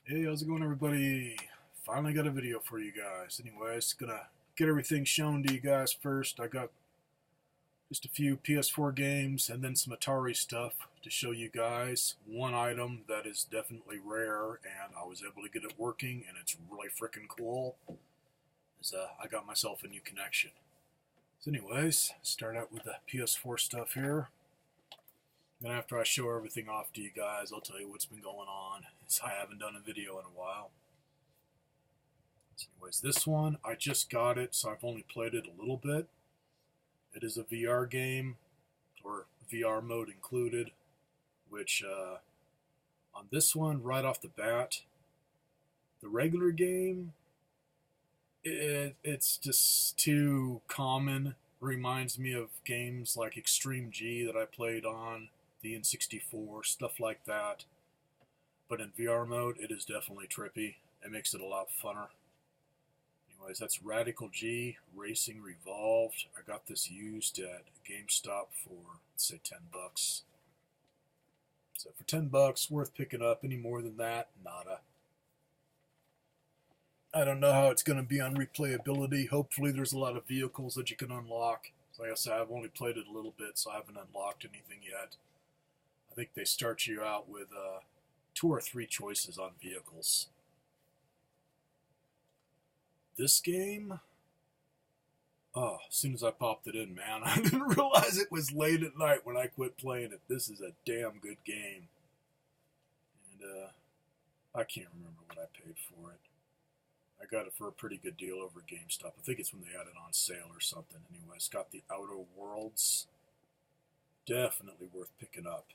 Hey, how's it going, everybody? Finally got a video for you guys. Anyways, gonna get everything shown to you guys first. I got just a few PS4 games and then some Atari stuff to show you guys. One item that is definitely rare, and I was able to get it working, and it's really freaking cool. Is I got myself a new connection. So, anyways, start out with the PS4 stuff here. Then after I show everything off to you guys, I'll tell you what's been going on, as I haven't done a video in a while. So anyways, this one, I just got it, so I've only played it a little bit. It is a VR game, or VR mode included, which on this one, right off the bat, the regular game, it's just too common. Reminds me of games like Extreme G that I played on the N64, stuff like that. But in VR mode, it is definitely trippy. It makes it a lot funner. Anyways, that's Radical G Racing Revolved. I got this used at GameStop for, let's say, $10. So for $10, worth picking up. Any more than that, nada. I don't know how it's going to be on replayability. Hopefully there's a lot of vehicles that you can unlock. Like I said, I've only played it a little bit, so I haven't unlocked anything yet. I think they start you out with 2 or 3 choices on vehicles. This game, oh, as soon as I popped it in, man, I didn't realize it was late at night when I quit playing it. This is a damn good game. And I can't remember what I paid for it. I got it for a pretty good deal over at GameStop. I think it's when they had it on sale or something. Anyway, it's got the Outer Worlds. Definitely worth picking up.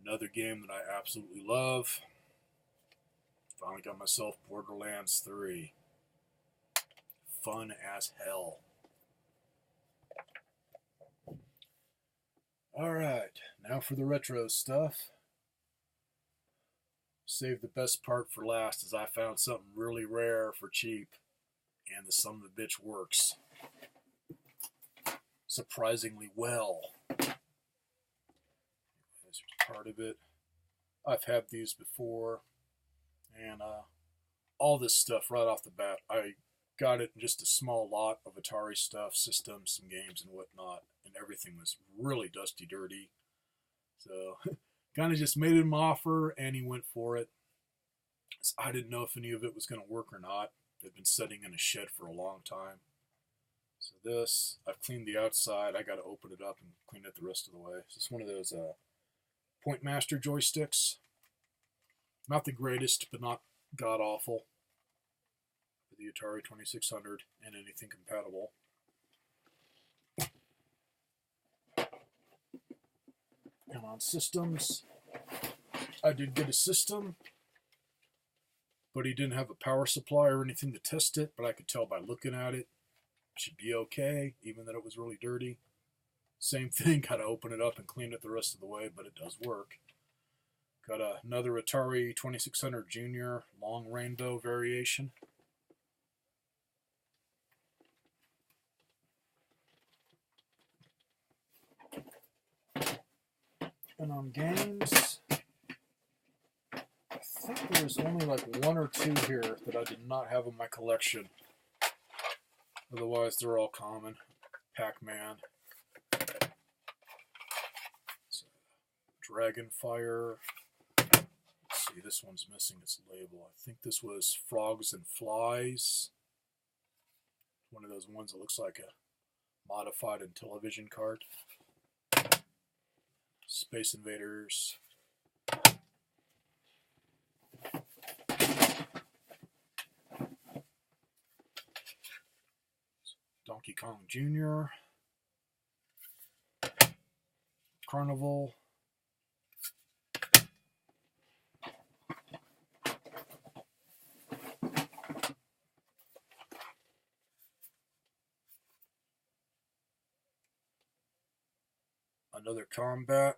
Another game that I absolutely love. Finally got myself Borderlands 3. Fun as hell. Alright, now for the retro stuff. Save the best part for last, as I found something really rare for cheap, and the son of a bitch works surprisingly well. This is part of it. I've had these before, and all this stuff right off the bat, I got it in just a small lot of Atari stuff, systems, some games, and whatnot, and everything was really dusty dirty. So kind of just made him an offer, and he went for it. So I didn't know if any of it was going to work or not. They've been sitting in a shed for a long time. So this, I've cleaned the outside. I got to open it up and clean it the rest of the way. So it's one of those Point Master joysticks. Not the greatest, but not god-awful. For the Atari 2600 and anything compatible. And on systems, I did get a system, but he didn't have a power supply or anything to test it, but I could tell by looking at it. It should be okay, even that it was really dirty. Same thing, got to open it up and clean it the rest of the way, but it does work. Got another Atari 2600 Junior long rainbow variation. And on games, I think there's only like 1 or 2 here that I did not have in my collection. Otherwise, they're all common. Pac-Man. Dragonfire. Let's see, this one's missing its label. I think this was Frogs and Flies. One of those ones that looks like a modified Intellivision card. Space Invaders. Donkey Kong Jr. Carnival. Another Combat.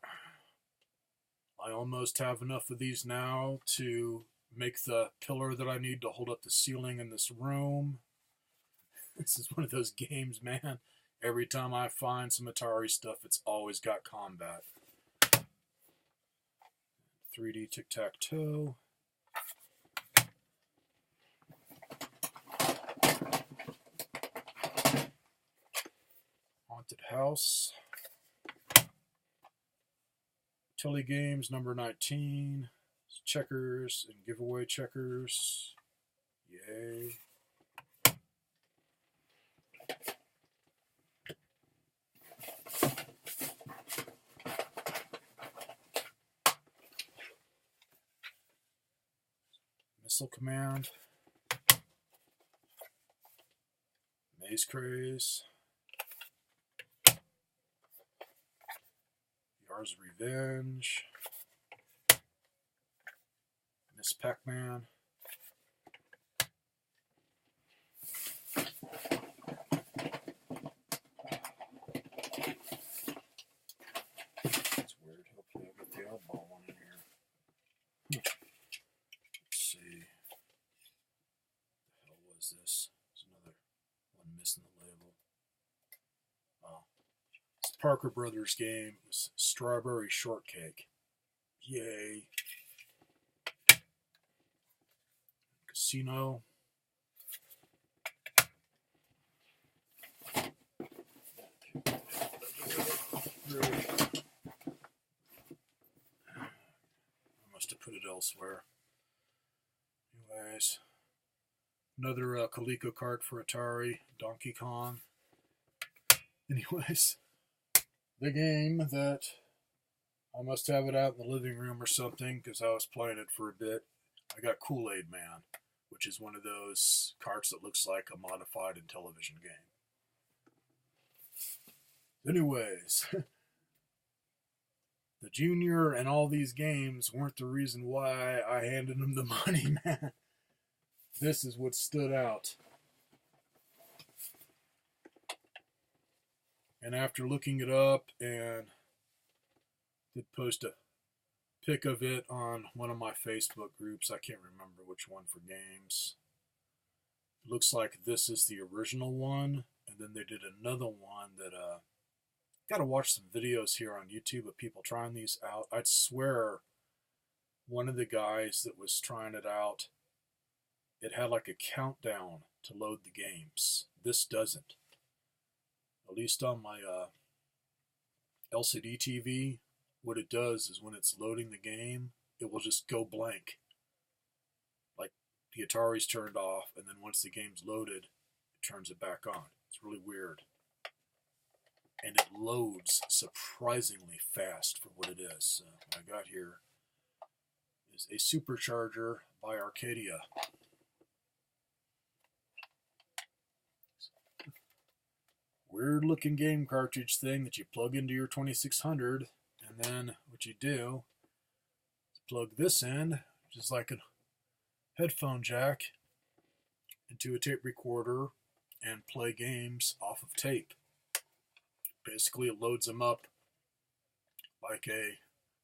I almost have enough of these now to make the pillar that I need to hold up the ceiling in this room. This is one of those games, man. Every time I find some Atari stuff, it's always got Combat. 3D tic-tac-toe. Haunted House. Tilly Games number 19. Checkers and giveaway checkers. Yay. Missile Command. Maze Craze. Yar's Revenge. Miss Pac-Man. That's weird. Hopefully I'll get the eyeball one in here. Let's see. What the hell was this? There's another one missing the label. Oh. It's the Parker Brothers game. It was Strawberry Shortcake. Yay. Casino. I must have put it elsewhere. Anyways, another Coleco cart for Atari, Donkey Kong. Anyways, the game that I must have it out in the living room or something because I was playing it for a bit. I got Kool-Aid Man, which is one of those carts that looks like a modified Intellivision game. Anyways, the Junior and all these games weren't the reason why I handed him the money, man. This is what stood out. And after looking it up and did post a pic of it on one of my Facebook groups, I can't remember which one for games. It looks like this is the original one, and then they did another one that gotta watch some videos here on YouTube of people trying these out. I'd swear one of the guys that was trying it out, it had like a countdown to load the games. This doesn't. At least on my LCD TV, what it does is when it's loading the game, it will just go blank. Like the Atari's turned off, and then once the game's loaded, it turns it back on. It's really weird. And it loads surprisingly fast for what it is. So what I got here is a Supercharger by Arcadia. Weird looking game cartridge thing that you plug into your 2600, and then what you do is plug this in, which is like a headphone jack, into a tape recorder and play games off of tape. Basically, it loads them up like a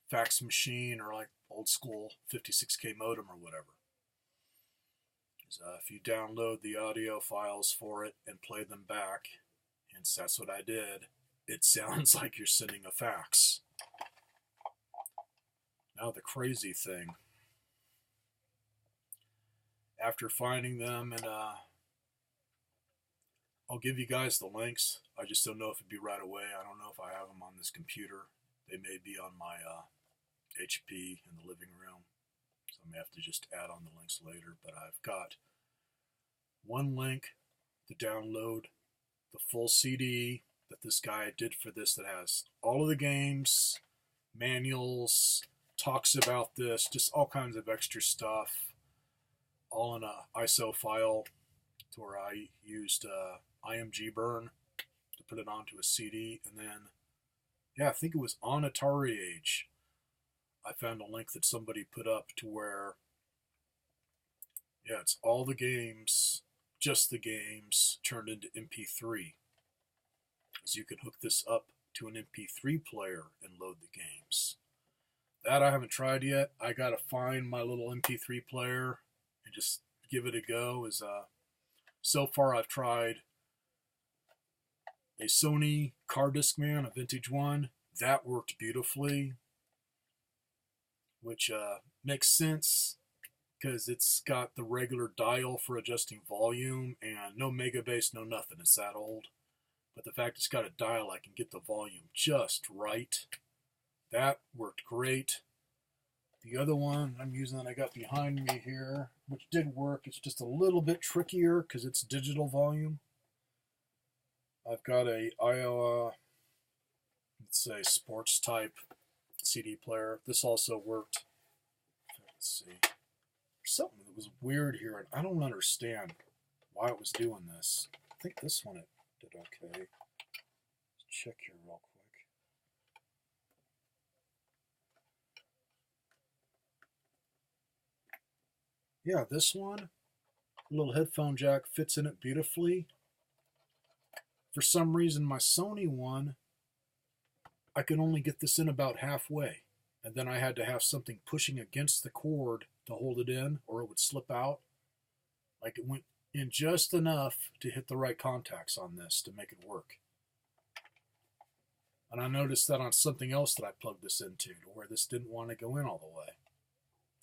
fax machine or like old school 56K modem or whatever. If you download the audio files for it and play them back, and that's what I did, it sounds like you're sending a fax. Now the crazy thing, after finding them, and I'll give you guys the links. I just don't know if it'd be right away. I don't know if I have them on this computer. They may be on my HP in the living room, so I may have to just add on the links later. But I've got one link to download the full CD that this guy did for this that has all of the games, manuals, talks about this, just all kinds of extra stuff, all in a ISO file to where I used IMG burn to put it onto a CD. And then, yeah, I think it was on Atari Age, I found a link that somebody put up to where, yeah, it's all the games, just the games, turned into MP3. Because you can hook this up to an MP3 player and load the games. That I haven't tried yet. I gotta find my little MP3 player and just give it a go. So far I've tried a Sony Car Discman, a vintage one. That worked beautifully. which makes sense because it's got the regular dial for adjusting volume and no mega bass, no nothing. It's that old. But the fact it's got a dial, I can get the volume just right. That worked great. The other one I'm using that I got behind me here, which did work, it's just a little bit trickier because it's digital volume. I've got a Iowa, let's say, sports type CD player. This also worked. Let's see. There's something that was weird here, and I don't understand why it was doing this. I think this one it did okay. Let's check here real quick. Yeah, this one, little headphone jack fits in it beautifully. For some reason, my Sony one, I could only get this in about halfway. And then I had to have something pushing against the cord to hold it in, or it would slip out. Like it went in just enough to hit the right contacts on this to make it work. And I noticed that on something else that I plugged this into, to where this didn't want to go in all the way.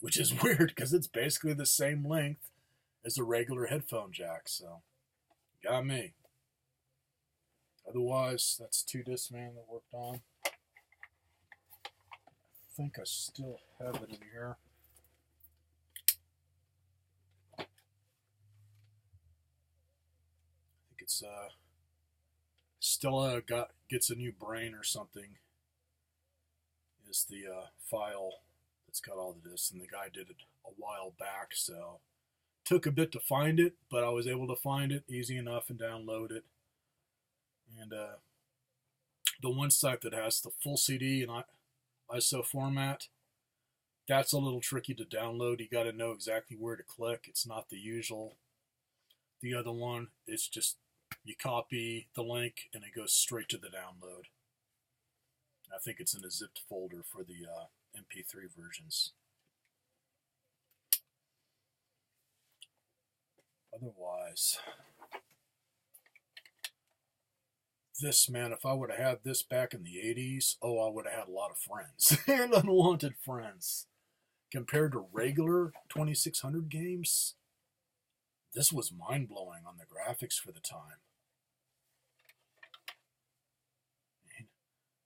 Which is weird, because it's basically the same length as a regular headphone jack, so got me. Otherwise, that's 2 Discman that worked on. I think I still have it in here. I think it's Stella gets a new brain or something. Is the file that's got all of this, and the guy did it a while back, so took a bit to find it, but I was able to find it easy enough and download it. And the one site that has the full CD and ISO format, that's a little tricky to download. You got to know exactly where to click. It's not the usual. The other one, it's just you copy the link and it goes straight to the download. I think it's in a zipped folder for the MP3 versions. Otherwise, this, man, if I would have had this back in the 80s, oh, I would have had a lot of friends and unwanted friends. Compared to regular 2600 games, this was mind-blowing on the graphics for the time.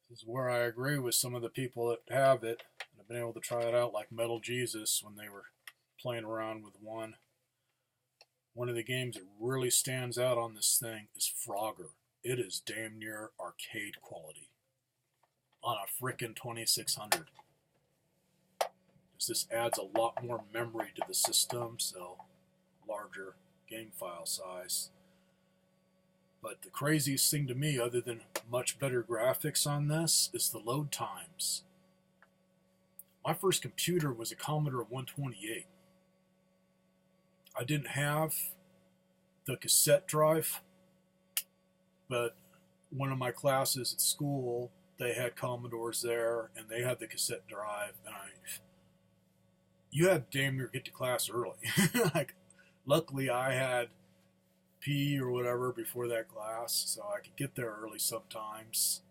This is where I agree with some of the people that have it and have been able to try it out, like Metal Jesus, when they were playing around with one. One of the games that really stands out on this thing is Frogger. It is damn near arcade quality on a frickin' 2600. This adds a lot more memory to the system, so larger game file size. But the craziest thing to me, other than much better graphics on this, is the load times. My first computer was a Commodore 128. I didn't have the cassette drive, but one of my classes at school, they had Commodores there, and they had the cassette drive, and you had to damn near get to class early. Like, luckily I had P or whatever before that class, so I could get there early sometimes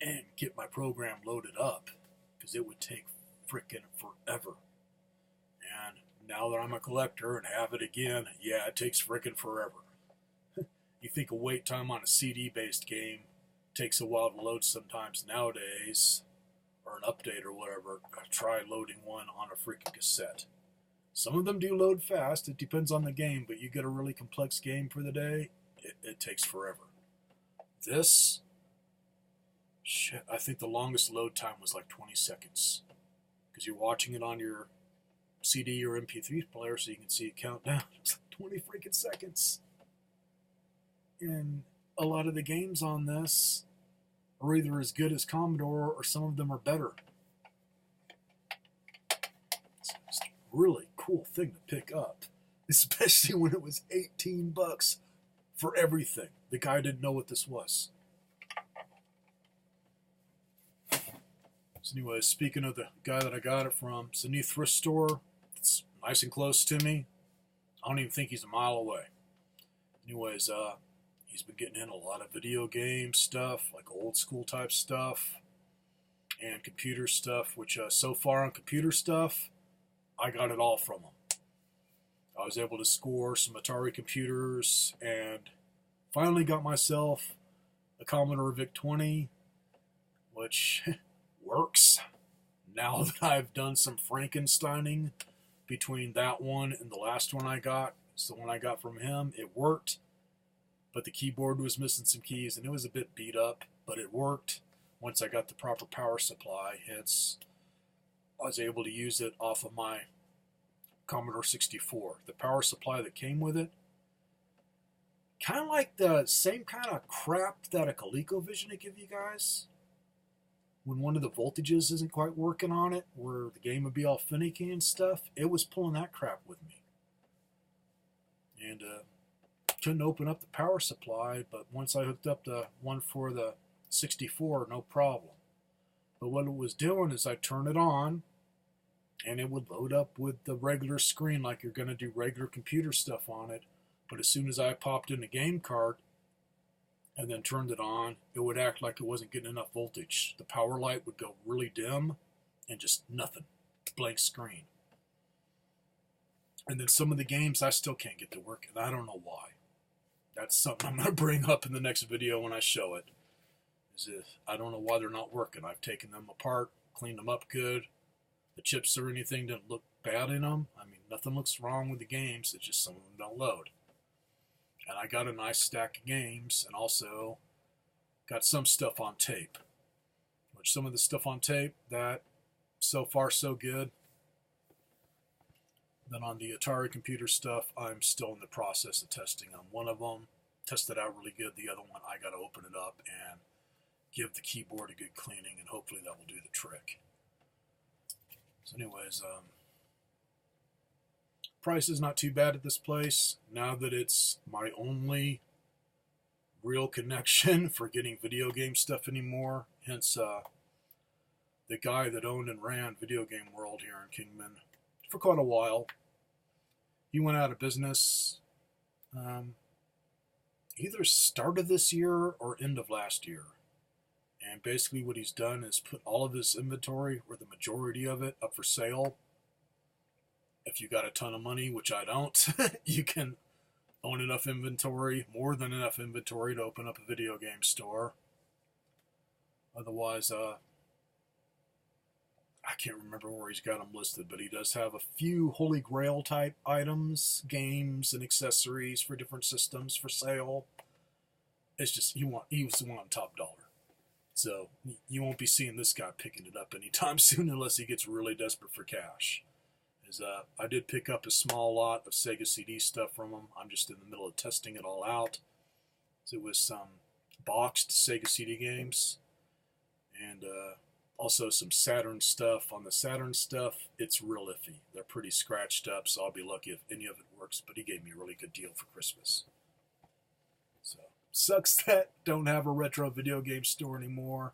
and get my program loaded up, because it would take frickin' forever. And now that I'm a collector and have it again, yeah, it takes frickin' forever. You think a wait time on a CD-based game takes a while to load sometimes nowadays, or an update or whatever. Try loading one on a freaking cassette. Some of them do load fast. It depends on the game, but you get a really complex game for the day, it takes forever. This, shit, I think the longest load time was like 20 seconds. Because you're watching it on your CD or MP3 player, so you can see it count down. It's like 20 freaking seconds. And a lot of the games on this are either as good as Commodore, or some of them are better. It's just a really cool thing to pick up, especially when it was $18 for everything. The guy didn't know what this was. So anyway, speaking of the guy that I got it from, it's a new thrift store. It's nice and close to me. I don't even think he's a mile away. Anyways, he's been getting in a lot of video game stuff, like old school type stuff. and computer stuff, which so far on computer stuff, I got it all from them. I was able to score some Atari computers and finally got myself a Commodore VIC-20, which works. Now that I've done some Frankensteining between that one and the last one I got, it's the one I got from him, it worked, but the keyboard was missing some keys and it was a bit beat up, but it worked once I got the proper power supply. Hence, I was able to use it off of my Commodore 64. The power supply that came with it, kind of like the same kind of crap that a ColecoVision would give you guys when one of the voltages isn't quite working on it, where the game would be all finicky and stuff. It was pulling that crap with me. And couldn't open up the power supply, but once I hooked up the one for the 64, no problem. But what it was doing is I turned it on, and it would load up with the regular screen like you're going to do regular computer stuff on it. But as soon as I popped in the game card and then turned it on, it would act like it wasn't getting enough voltage. The power light would go really dim and just nothing, blank screen. And then some of the games I still can't get to work, and I don't know why. That's something I'm going to bring up in the next video when I show it. I don't know why they're not working. I've taken them apart, cleaned them up good. The chips or anything didn't look bad in them. I mean, nothing looks wrong with the games. It's just some of them don't load. And I got a nice stack of games, and also got some stuff on tape. Which some of the stuff on tape, that so far so good. Then on the Atari computer stuff, I'm still in the process of testing on one of them. Tested out really good. The other one, I got to open it up and give the keyboard a good cleaning, and hopefully that will do the trick. So anyways, price is not too bad at this place. Now that it's my only real connection for getting video game stuff anymore. Hence, the guy that owned and ran Video Game World here in Kingman for quite a while, he went out of business either start of this year or end of last year. And basically what he's done is put all of his inventory, or the majority of it, up for sale. If you got a ton of money, which I don't, you can own enough inventory, more than enough inventory, to open up a video game store. Otherwise, I can't remember where he's got them listed, but he does have a few Holy Grail type items, games, and accessories for different systems for sale. It's just, he was wanting top dollar. So you won't be seeing this guy picking it up anytime soon unless he gets really desperate for cash. I did pick up a small lot of Sega CD stuff from him. I'm just in the middle of testing it all out. So it was some boxed Sega CD games, and also some Saturn stuff. On the Saturn stuff, it's real iffy. They're pretty scratched up, so I'll be lucky if any of it works, but he gave me a really good deal for Christmas. So, sucks that don't have a retro video game store anymore.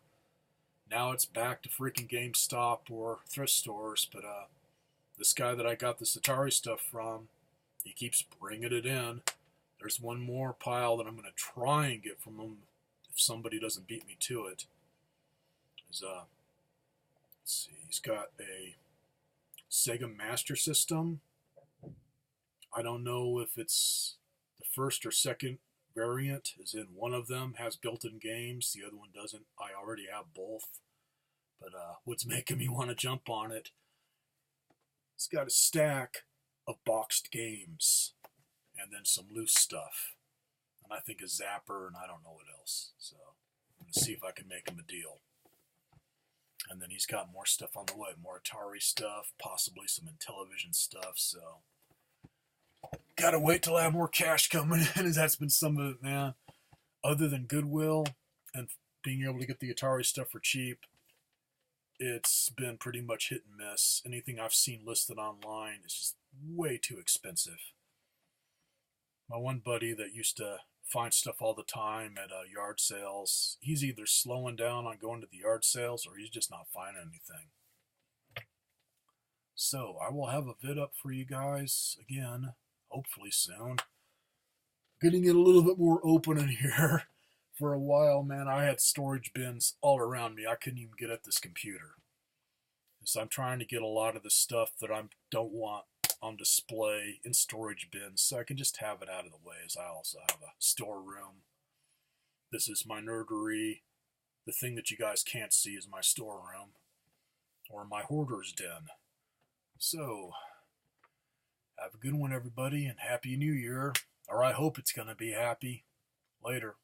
Now it's back to freaking GameStop or thrift stores, but this guy that I got this Atari stuff from, he keeps bringing it in. There's one more pile that I'm going to try and get from him if somebody doesn't beat me to it. Let's see, he's got a Sega Master System. I don't know if it's the first or second variant, as in one of them has built-in games, the other one doesn't. I already have both, but what's making me want to jump on it, it's got a stack of boxed games and then some loose stuff, and I think a zapper, and I don't know what else. So I'm going to see if I can make him a deal. And then he's got more stuff on the way, more Atari stuff, possibly some Intellivision stuff. So gotta wait till I have more cash coming in, as that's been some of it, man. Other than Goodwill and being able to get the Atari stuff for cheap, it's been pretty much hit and miss. Anything I've seen listed online is just way too expensive. My one buddy that used to find stuff all the time at yard sales, he's either slowing down on going to the yard sales or he's just not finding anything. So I will have a vid up for you guys again, hopefully soon. Getting it a little bit more open in here. For a while, man, I had storage bins all around me. I couldn't even get at this computer. So I'm trying to get a lot of the stuff that I don't want on display in storage bins so I can just have it out of the way, as I also have a storeroom. This is my nerdery. The thing that you guys can't see is my storeroom or my hoarder's den. So, have a good one, everybody, and Happy New Year. Or I hope it's going to be happy. Later.